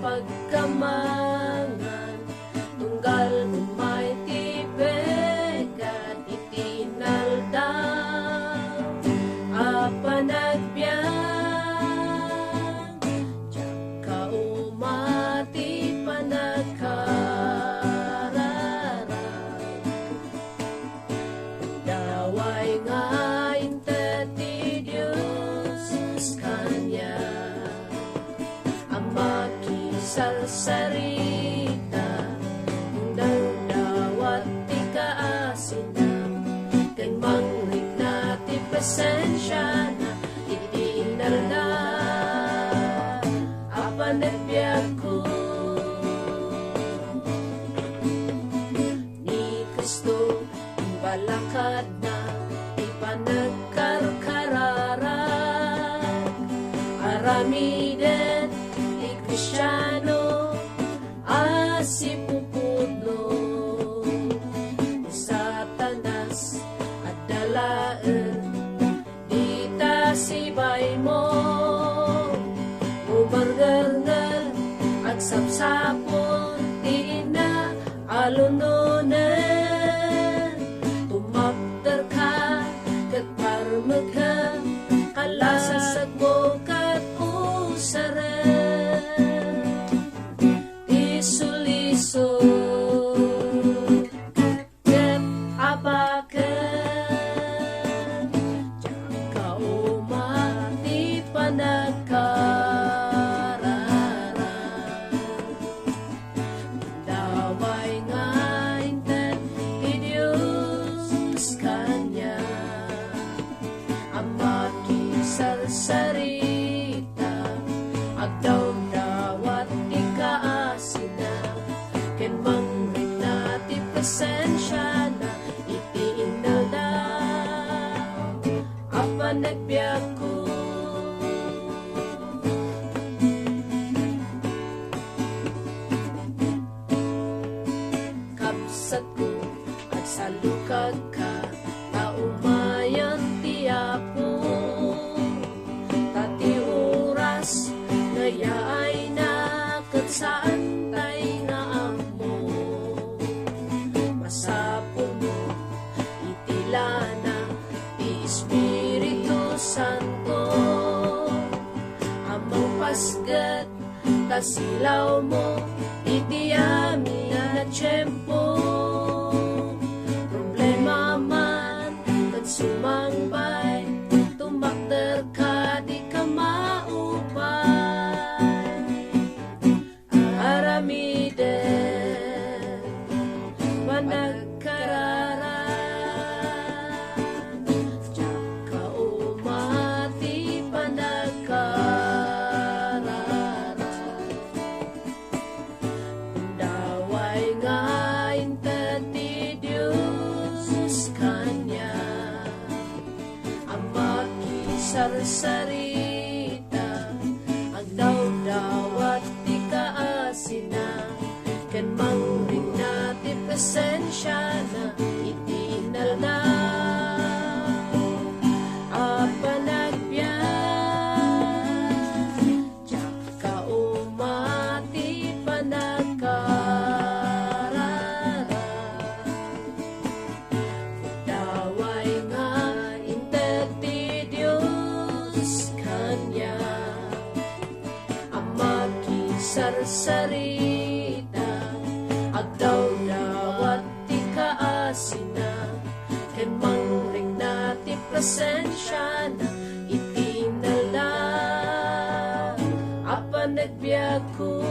pagkamangan, tunggal umay tibegan itinaldaw, apa nagbiyan, tsaka umati panagkararag, daway nga intati Diyos Kanya, ang makisal-sarita, ng dawat ti kaasina, kan mangrig na ti pasensya na, itiinal na, apa nagbiag ko. Ni Kristo, balakad na, ipanagkarkararag, aramiden, ti Kristyano, asipupudlo, Satanas, at dalaan, dita sibay mo, umargarngal, at sapsapon, di na alunonan, tumapter ka, kat parmag ka, kalasasag mo kat usaran, isuliso, kat abakan, tsaka umati panagkararag, daway nga intan ti Diyos Kanya, ang makisal-sarita, agdaw-dawat ti kaasina, ken mangrig na ti pasensya na, itiinal na, apa nagbiag ko. Kapsat ko at salukag ka, taumayan ti Apo, tati oras na yaay na, kat saan tay nga amo, masapo mo itilana ti Espiritu Santo, amang pasgat tasilaw mo iti amin na tiyempo, problema man kat sumangbay, tumakder ka di ka maupay, aramiden panagkararag, tsaka umati panagkararag, daway nga intati Diyos Kanya, ang makisal-sarita, agdaw-dawat ti kaasina, ken mangrig na ti pasensya na, itinal na, apa nagbiyan, tsaka umati panagkararag, daway nga intati Diyos Kanya, ang makisal-sarita, agdaw-dawat ti kaasina, ken mangrig na ti pasensya na, itinal na, apa nagbiag ko.